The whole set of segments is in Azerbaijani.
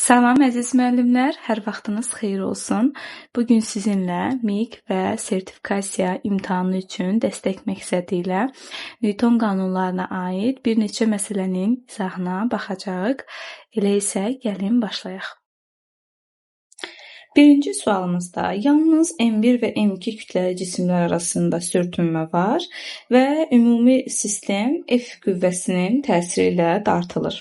Salam əziz müəllimlər, hər vaxtınız xeyir olsun. Bugün sizinlə MİQ və sertifikasiya imtahanı üçün dəstək məqsədilə Newton qanunlarına aid bir neçə məsələnin izahına baxacağıq. Elə isə gəlin başlayaq. Birinci sualımızda yalnız M1 və M2 kütləli cisimlər arasında sürtünmə var və ümumi sistem F qüvvəsinin təsiri ilə dartılır.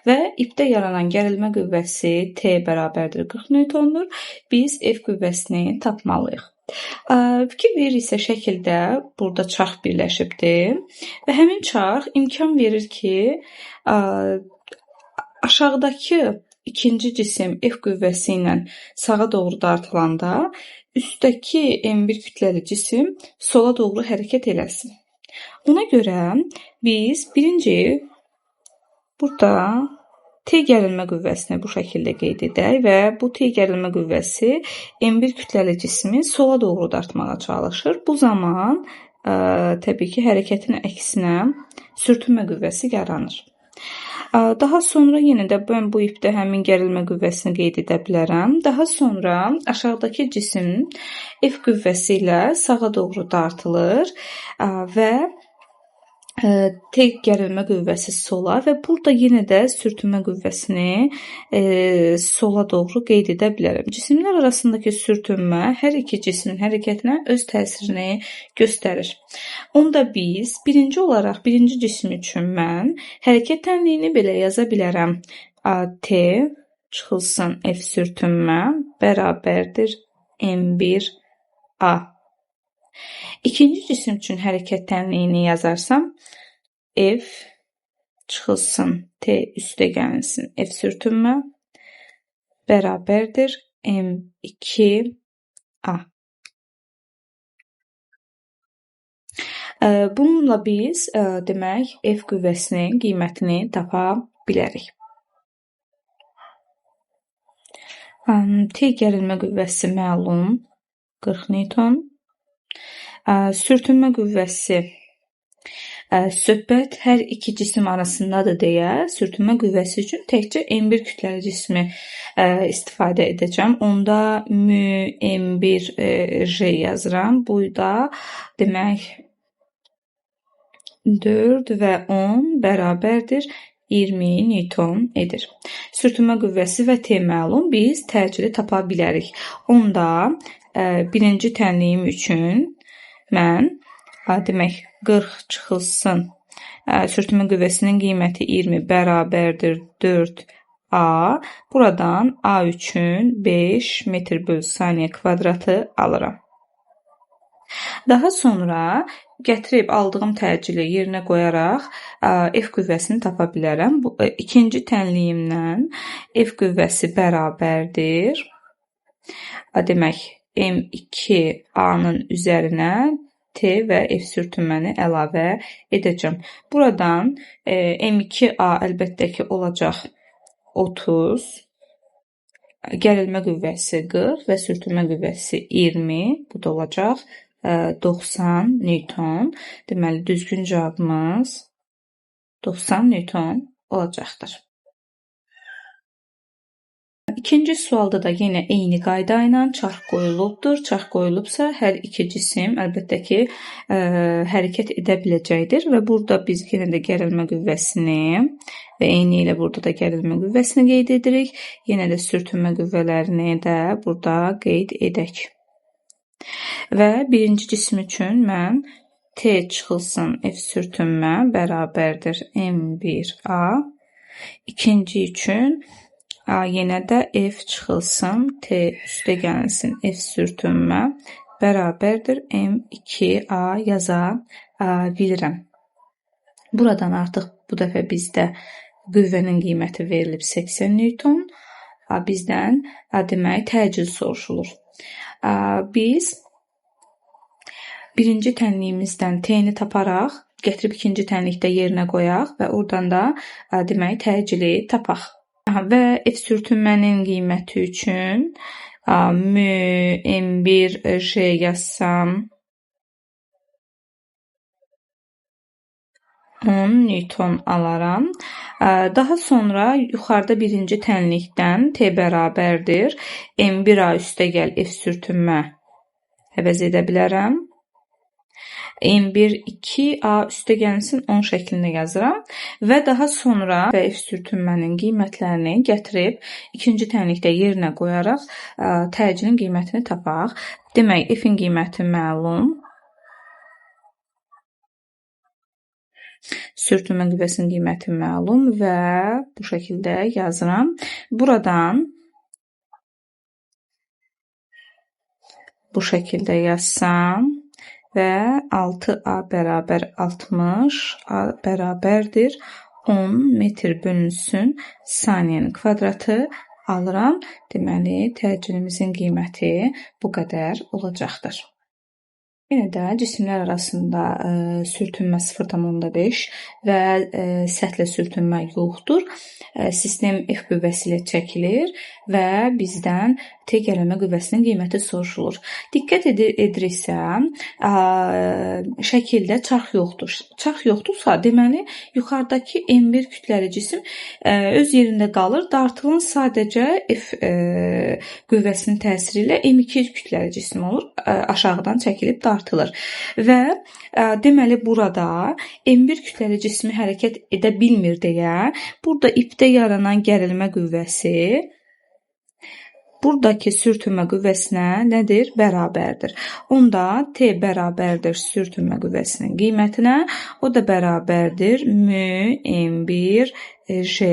Və ipdə yaranan gərilmə qüvvəsi T bərabərdir 40 Newtondur. Biz F qüvvəsini tapmalıyıq. Fikir verirsə şəkildə burada çarx birləşibdir və həmin çarx imkan verir ki, aşağıdakı ikinci cisim F qüvvəsi ilə sağa doğru dartılanda üstdəki M1 kütləli cisim sola doğru hərəkət eləsin. Ona görə biz birinci burada T gərilmə qüvvəsini bu şəkildə qeyd edək və bu T gərilmə qüvvəsi M1 kütləli cismi sola doğru dartmağa çalışır. Bu zaman təbii ki, hərəkətin əksinə sürtünmə qüvvəsi yaranır. Daha sonra yenə də mən bu ipdə həmin gərilmə qüvvəsini qeyd edə bilərəm. Daha sonra aşağıdakı cisim F qüvvəsi ilə sağa doğru dartılır və T gərilmə qüvvəsi sola və burada yenə də sürtünmə qüvvəsini sola doğru qeyd edə bilərəm. Cisimlər arasındakı sürtünmə hər iki cismin hərəkətinə öz təsirini göstərir. Onda biz birinci cisim üçün mən hərəkət tənliyini belə yaza bilərəm. T çıxılsın F sürtünmə bərabərdir M1A. İkinci cisim üçün hərəkət tənliyini yazarsam, F çıxılsın T üstə gəlinsin F sürtünmə bərabərdir M2A. Bununla biz demək F qüvvəsinin qiymətini tapa bilərik. T gərilmə qüvvəsi məlum 40 Newton. Sürtünmə qüvvəsi söhbət hər iki cisim arasındadır deyə sürtünmə qüvvəsi üçün təkcə M1 kütləli cismi istifadə edəcəm. Onda mü M1J yazıram. Bu da demək 4 və 10 bərabərdir 20 Newton edir. Sürtünmə qüvvəsi və T məlum, biz təcili tapa bilərik. Onda birinci tənliyim üçün mən demək 40 çıxılsın sürtünmə qüvvəsinin qiyməti 20 bərabərdir 4A. Buradan A üçün 5 metr/saniyə kvadratı alıram. Daha sonra gətirib aldığım təcili yerinə qoyaraq F qüvvəsini tapa bilərəm. Bu ikinci tənliyimdən F qüvvəsi bərabərdir. Demək M2A-nın üzərinə T və F sürtünməni əlavə edəcəm. Buradan M2A əlbəttə ki olacaq 30, gərilmə qüvvəsi 40 və sürtünmə qüvvəsi 20, bu da olacaq 90 Newton. Deməli düzgün cavabımız 90 Newton olacaqdır. İkinci sualda da yenə eyni qayda ilə çarx qoyulubdur. Çarx qoyulubsa hər iki cisim əlbəttə ki hərəkət edə biləcəkdir və burada biz yenə də gərilmə qüvvəsini və eyni ilə burada da gərilmə qüvvəsini qeyd edirik. Yenə də sürtünmə qüvvələrini də burada qeyd edək. Və birinci cisim üçün mən T çıxılsın F sürtünmə bərabərdir M1A. İkinci üçün yenə də F çıxılsın T üstə gəlinsin F sürtünmə bərabərdir M2A yaza bilirəm. Buradan artıq bu dəfə bizdə qüvvənin qiyməti verilib 80 Newton. Bizdən demək təcil soruşulur. Biz birinci tənliyimizdən T-ni taparaq gətirib ikinci tənlikdə yerinə qoyaq və oradan da demək təcili tapaq. Və F sürtünmənin qiyməti üçün mü M1J yazsam 10 newton alaram. Daha sonra yuxarıda birinci tənlikdən T bərabərdir. M1A üstəgəl F sürtünmə əvəz edə bilərəm. M1 2A üstəgəlsin 10 şəklində yazıram və daha sonra F sürtünmənin qiymətlərini gətirib ikinci tənlikdə yerinə qoyaraq təcilin qiymətini tapaq. Demək, F-in qiyməti məlum. Sürtünmə qüvvəsinin qiyməti məlum və bu şəkildə yazıram. Buradan bu şəkildə yazsam və 6A bərabər 60, A bərabərdir 10 metr bölünsün saniyənin kvadratı alıram. Deməli, təcilimizin qiyməti bu qədər olacaqdır. Yenə də cisimlər arasında sürtünmə 0,5 və səthlə sürtünmə yoxdur. Sistem F qüvvəsi ilə çəkilir və bizdən T gərilmə qüvvəsinin qiyməti soruşulur. Diqqət ediriksə, şəkildə çarx yoxdur. Çarx yoxdursa, deməli, yuxarıdakı M1 kütləli cisim öz yerində qalır. Dartılın sadəcə F qüvvəsinin təsiri ilə M2 kütləli cisim olur. Aşağıdan çəkilib dartılır. Və deməli, burada M1 kütləli cismi hərəkət edə bilmir deyə, burada ipdə yaranan gərilmə qüvvəsi buradakı sürtünmə qüvvəsinə nədir? Bərabərdir. Onda T bərabərdir sürtünmə qüvvəsinin qiymətinə. O da bərabərdir mü M1 J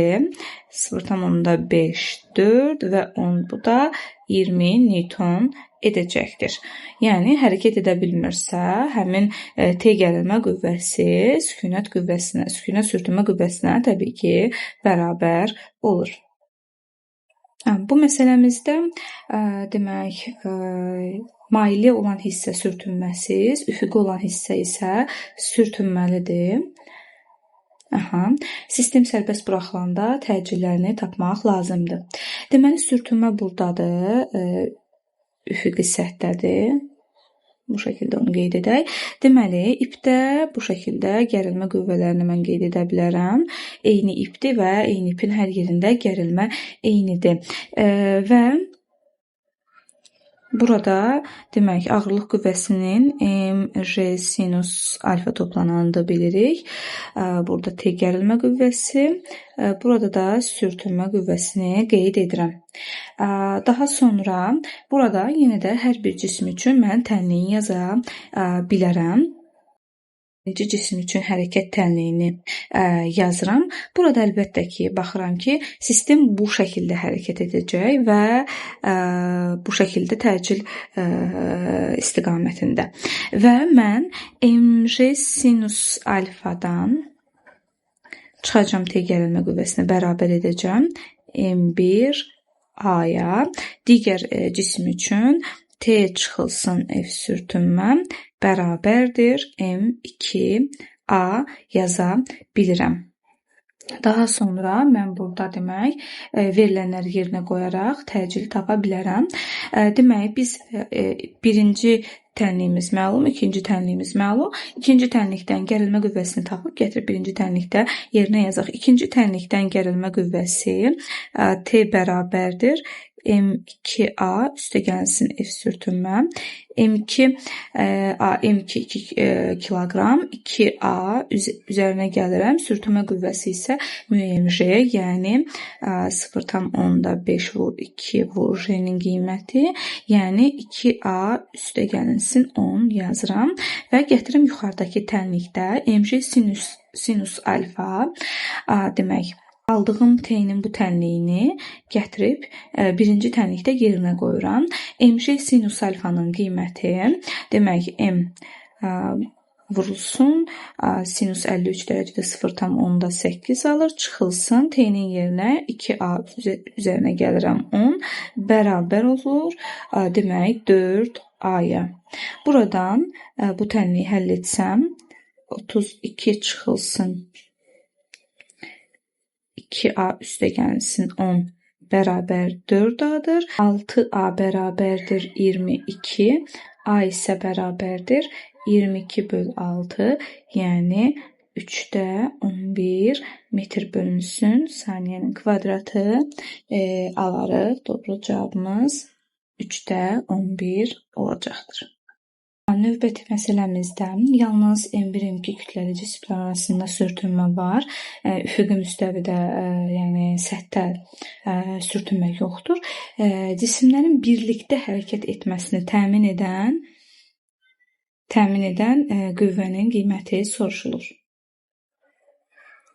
0,5 4 və 10, bu da 20 newton edəcəkdir. Yəni, hərəkət edə bilmirsə, həmin T gərilmə qüvvəsi sükunət sürtünmə qüvvəsinə təbii ki, bərabər olur. Bu məsələmizdə demək, maili olan hissə sürtünməsiz, üfüqi olan hissə isə sürtünməlidir. Sistem sərbəst buraxılanda təcillərini tapmaq lazımdır. Deməli, sürtünmə buradadır, üfüqi səthdədir. Bu şəkildə onu qeyd edək. Deməli, ipdə bu şəkildə gərilmə qüvvələrini mən qeyd edə bilərəm. Eyni ipdir və eyni ipin hər yerində gərilmə eynidir. Və burada demək, ağırlıq qüvvəsinin mj sinus alfa toplananını bilirik. Burada T gərilmə qüvvəsi, burada da sürtünmə qüvvəsini qeyd edirəm. Daha sonra burada yenə də hər bir cism üçün mən tənliyi yaza bilərəm. Birinci cism üçün hərəkət tənliyini yazıram. Burada əlbəttə ki, baxıram ki, sistem bu şəkildə hərəkət edəcək və bu şəkildə təcil istiqamətində. Və mən mj sinus alfadan çıxacam T gərilmə qüvvəsinə bərabər edəcəm. M1 A-ya, digər cisim üçün T çıxılsın F sürtünmə bərabərdir M2A yaza bilirəm. Daha sonra mən burada demək, verilənləri yerinə qoyaraq təcili tapa bilərəm. Demək, biz birinci tənliyimiz məlum, ikinci tənliyimiz məlum. İkinci tənlikdən gərilmə qüvvəsini tapıb gətirib birinci tənlikdə yerinə yazaq. İkinci tənlikdən gərilmə qüvvəsi T bərabərdir M2A üstəgəlsin F sürtünmə. M2 2 kiloqram, 2A üzərinə gəlirəm. Sürtünmə qüvvəsi isə mj, yəni 0,5 vur 2 vur J-nin qiyməti, yəni 2A üstəgəlinsin 10 yazıram və gətirim yuxarıdakı tənlikdə mj sinus alfa demək, aldığım T-nin bu tənliyini gətirib birinci tənlikdə yerinə qoyuram. mj sinus alfanın qiyməti, demək, M vurulsun, sinus 53 dərəcədə 0,8 alır, çıxılsın, T-nin yerinə 2A üzərinə gəlirəm 10, bərabər olur, demək, 4A-ya. Buradan bu tənliyi həll etsəm, 32 çıxılsın 2A üstəgəlsin 10 bərabər 4A-dır. 6A bərabərdir 22. A isə bərabərdir 22 böl 6, yəni 3/11 metr bölünsün saniyənin kvadratı alarıq. Doğru cavabımız 3/11 olacaqdır. Növbəti məsələmizdə yalnız M1, M2 kütləli cisimlər arasında sürtünmə var. Üfüqi müstəvidə, yəni səthdə sürtünmə yoxdur. Cisimlərin birlikdə hərəkət etməsini təmin edən qüvvənin qiyməti soruşulur.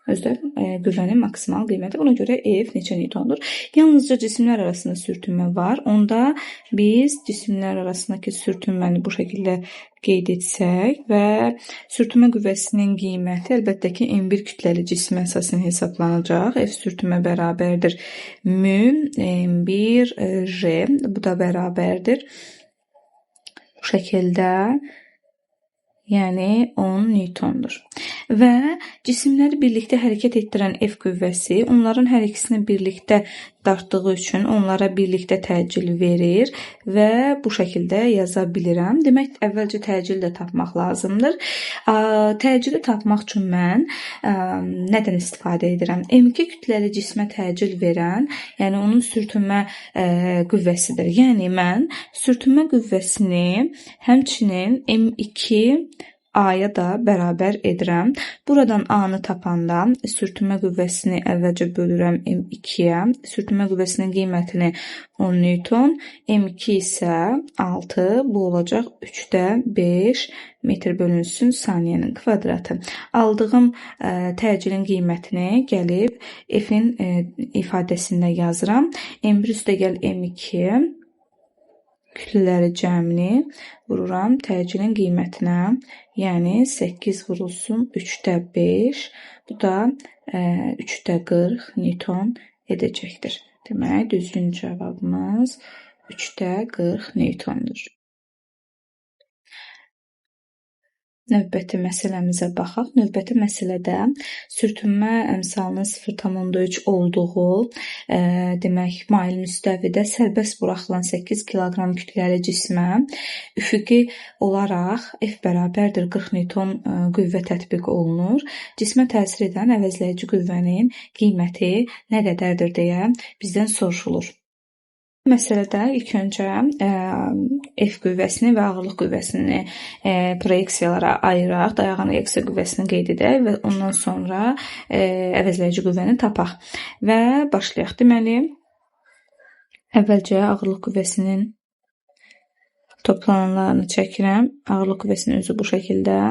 Özdə qüvvənin maksimal qiyməti. Ona görə F neçə newtondur? Yalnızca cisimlər arasında sürtünmə var. Onda biz cisimlər arasındakı sürtünməni bu şəkildə qeyd etsək və sürtünmə qüvvəsinin qiyməti əlbəttə ki, M1 kütləli cisimə əsasən hesablanacaq. F sürtünmə bərabərdir mü M1 J. Bu da bərabərdir bu şəkildə, yəni 10 newtondur. Və cisimləri birlikdə hərəkət etdirən F qüvvəsi onların hər ikisini birlikdə dartdığı üçün onlara birlikdə təcil verir və bu şəkildə yaza bilirəm. Demək, əvvəlcə təcili də tapmaq lazımdır. Təcili tapmaq üçün mən nədən istifadə edirəm? M2 kütləli cismə təcil verən, yəni onun sürtünmə qüvvəsidir. Yəni mən sürtünmə qüvvəsini həmçinin M2 A-ya da bərabər edirəm. Buradan A-nı tapanda sürtünmə qüvvəsini əvvəlcə bölürəm M2-yə. Sürtünmə qüvvəsinin qiymətini 10 newton, M2 isə 6, bu olacaq 3/5 metr bölünsün saniyənin kvadratı. Aldığım təcilin qiymətini gəlib F-in ifadəsində yazıram. M1 üstəgəl M2 kütlələri cəmini vururam təcilin qiymətinə, yəni 8 vurulsun 3/5, bu da 3/40 newton edəcəkdir. Demək, düzgün cavabımız 3/40 newtondur. Növbəti məsələmizə baxaq. Növbəti məsələdə sürtünmə əmsalının 0,3 olduğu, demək, mail müstəvidə sərbəst buraxılan 8 kiloqram kütləli cismə üfüqi olaraq F bərabərdir 40 newton qüvvə tətbiq olunur. Cismə təsir edən əvəzləyici qüvvənin qiyməti nə qədərdir deyə bizdən soruşulur. Məsələdə ilk öncə F qüvvəsini və ağırlıq qüvvəsini proyeksiyalara ayıraq, dayağan reaksiya qüvvəsini qeyd edək və ondan sonra əvəzləyici qüvvəni tapaq və başlayaq. Deməli, əvvəlcə ağırlıq qüvvəsinin toplananlarını çəkirəm. Ağırlıq qüvvəsinin özü bu şəkildə.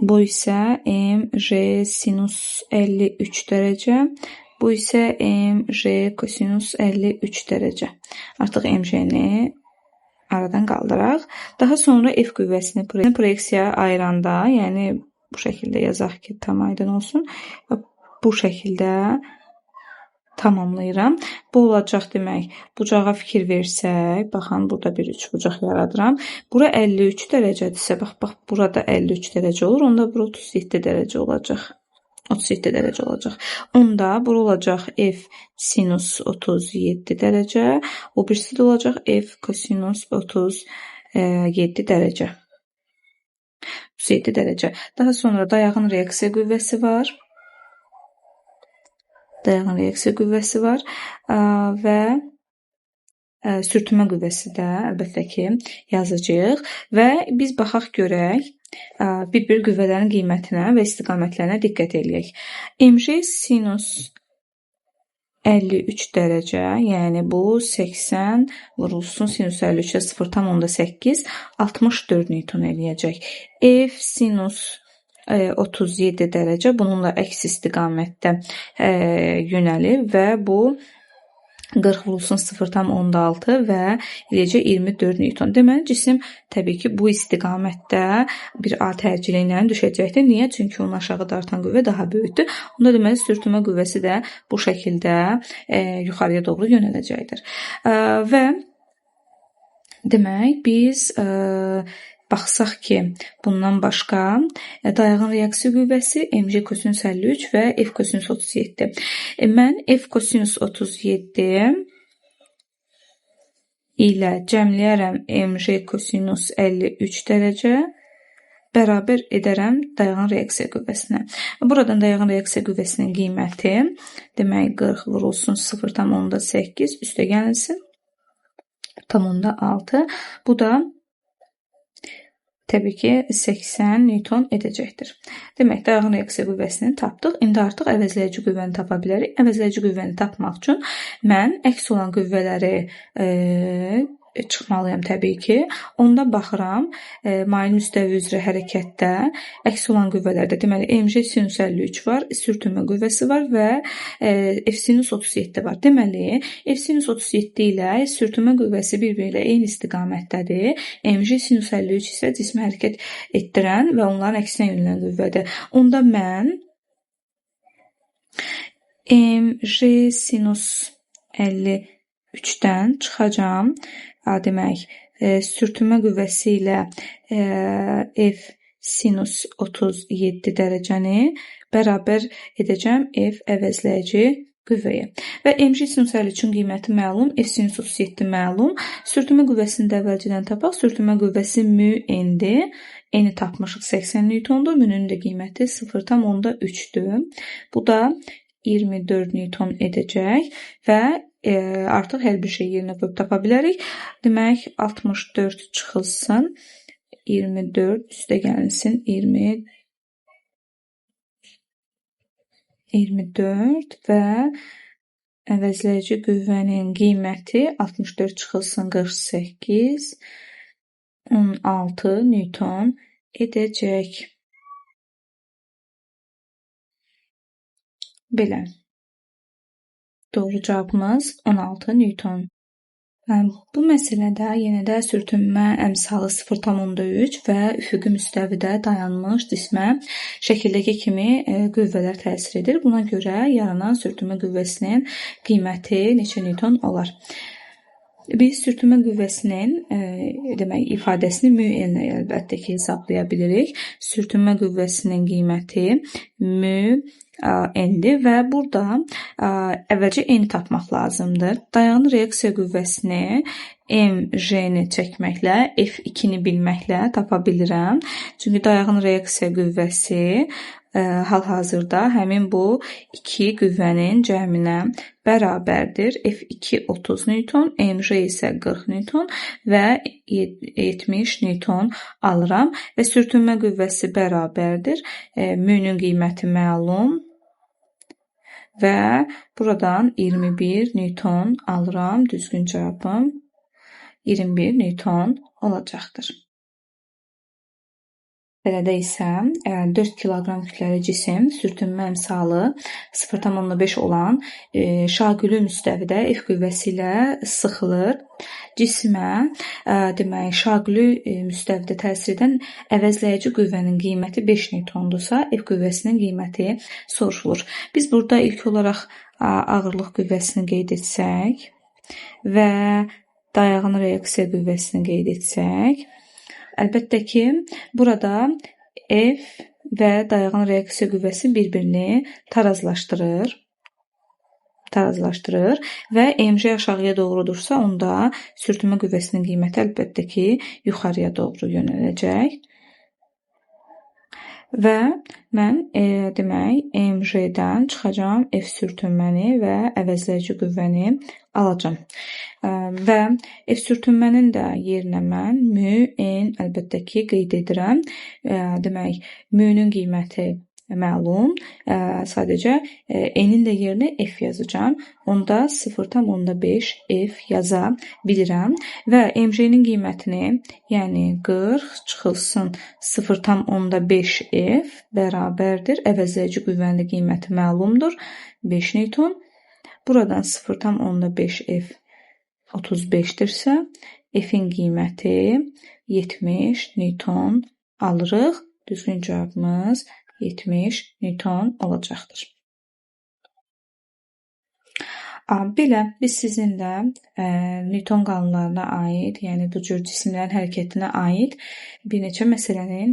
Bu isə mj sinus 53 dərəcə. Bu isə mj kosinus 53 dərəcə. Artıq mj-ni aradan qaldıraq. Daha sonra F qüvvəsini proyeksiyaya ayıranda, yəni bu şəkildə yazaq ki, tam aydın olsun. Bu şəkildə tamamlayıram. Bu olacaq demək, bucağa fikir versək, baxın, burada bir üçbucaq yaradıram. Bura 53 dərəcədirsə, bax, burada 53 dərəcə olur, onda bura 37 dərəcə olacaq. 37 dərəcə olacaq. Onda bura olacaq F sinus 37 dərəcə, o birisi də olacaq F kosinus 37 dərəcə. 37 dərəcə. Daha sonra dayağın reaksiya qüvvəsi var. Dayağın reaksiya qüvvəsi var və sürtünmə qüvvəsi də əlbəttə ki yazacağıq və biz baxaq görək bir-bir qüvvələrin qiymətinə və istiqamətlərinə diqqət eləyək. mj sinus 53 dərəcə, yəni bu 80 vurulsun sinus 53-ə 0,8 64 newton eləyəcək. F sinus 37 dərəcə bununla əks istiqamətdə yönəlir və bu 40 vurulsun 0,6 və eləcək 24 newton. Deməli, cisim təbii ki, bu istiqamətdə bir A təcili ilə düşəcəkdir. Niyə? Çünki onun aşağı dartan qüvvə daha böyükdür. Onda deməli, sürtünmə qüvvəsi də bu şəkildə yuxarıya doğru yönələcəkdir. Və demək, biz baxsaq ki, bundan başqa dayağın reaksiya qüvvəsi mj kosinus 53 və F kosinus 37. Mən F kosinus 37 ilə cəmləyərəm mj kosinus 53 dərəcə bərabər edərəm dayanan reaksiya qüvvəsinə. Buradan dayanan reaksiya qüvvəsinin qiyməti demək 40 vurulsun 0,8 üstə gəlsin 0,6. Bu da təbii ki 80 Newton edəcəkdir. Demək, dayanan reaksiya qüvvəsini tapdıq. İndi artıq əvəzləyici qüvvəni tapa bilərik. Əvəzləyici qüvvəni tapmaq üçün mən əks olan qüvvələri çıxmalıyam təbii ki. Onda baxıram, mailin müstəvi üzrə hərəkətdə əks olan qüvvələrdə deməli mc sinus 53 var, sürtünmə qüvvəsi var və f sinus 37 var. Deməli, f sinus 37 ilə sürtünmə qüvvəsi bir-biri ilə eyni istiqamətdədir. mc sinus 53 isə cismi hərəkət etdirən və onların əksinə yönələn qüvvədir. Onda mən mc sinus 53-dən çıxacam. Demək, sürtünmə qüvvəsi ilə f sinus 37 dərəcəni bərabər edəcəm f əvəzləyici qüvvəyə. Və mc sinus 53-ün qiyməti məlum, f sinus 37 məlum. Sürtünmə qüvvəsini də əvvəlcədən tapaq. Sürtünmə qüvvəsi μ n-dir. N-i tapmışıq 80 Newtondur. Münün də qiyməti 0,3-dür. Bu da 24 Newton edəcək və artıq hər bir şey yerinə qoyub tapa bilərik. Demək, 64 çıxılsın 24 üstə gəlsin 24 və əvəzləyici qüvvənin qiyməti 64 çıxılsın 48 16 Newton edəcək. Belə. Doğru cavabımız 16 Newton. Bu məsələdə yenə də sürtünmə əmsalı 0,3 və üfüqi müstəvidə dayanmış cismə şəkildəki kimi qüvvələr təsir edir. Buna görə yaranan sürtünmə qüvvəsinin qiyməti neçə Newton olar? Biz sürtünmə qüvvəsinin demək ifadəsini μ ilə əlbəttə ki hesablaya bilirik. Sürtünmə qüvvəsinin qiyməti μ n-dir və burada əvvəlcə n-i tapmaq lazımdır. Dayanan reaksiya qüvvəsini mg-ni çəkməklə f2-ni bilməklə tapa bilirəm. Çünki dayanan reaksiya qüvvəsi hal-hazırda həmin bu iki qüvvənin cəminə bərabərdir. F2 30 Newton, mg isə 40 Newton və 70 Newton alıram və sürtünmə qüvvəsi bərabərdir. Münün qiyməti məlum və buradan 21 Newton alıram. Düzgün cavabım 21 Newton olacaqdır. Belədə isə 4 kiloqram kütləli cisim sürtünmə əmsalı 0,5 olan şaqülü müstəvidə F qüvvəsi ilə sıxılır. Cismə demək şaqülü müstəvidə təsir edən əvəzləyici qüvvənin qiyməti 5 Newtondursa, F qüvvəsinin qiyməti soruşulur. Biz burada ilk olaraq ağırlıq qüvvəsini qeyd etsək və dayanan reaksiya qüvvəsini qeyd etsək, əlbəttə ki, burada F və dayanan reaksiya qüvvəsi bir-birini tarazlaşdırır və mg aşağıya doğrudursa, onda sürtünmə qüvvəsinin qiyməti əlbəttə ki, yuxarıya doğru yönələcək. Və mən demək mg-dən çıxacağam F sürtünməni və əvəzləyici qüvvəni alacağam. Və F sürtünmənin də yerinə mən μ-n əlbəttə ki qeyd edirəm. Demək μ-nün qiyməti məlum. Sadəcə n-in də yerinə F yazacağam. Onda 0,5 F yaza bilirəm və mg-nin qiymətini, yəni 40 çıxılsın 0,5 F bərabərdir. Əvəzləyici qüvvənin qiyməti məlumdur. 5 Newton. Buradan 0,5 F 35-dirsə, F-in qiyməti 70 Newton alırıq. Düzgün cavabımız 70 Newton olacaqdır. Belə biz sizinlə Newton qanunlarına aid, yəni bu cür cisimlərin hərəkətinə aid bir neçə məsələnin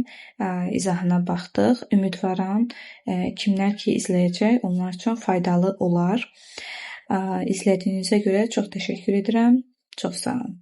izahına baxdıq. Ümidvaram kimlər ki izləyəcək, onlar üçün faydalı olar. İzlədiyinizə görə çox təşəkkür edirəm. Çox sağ olun.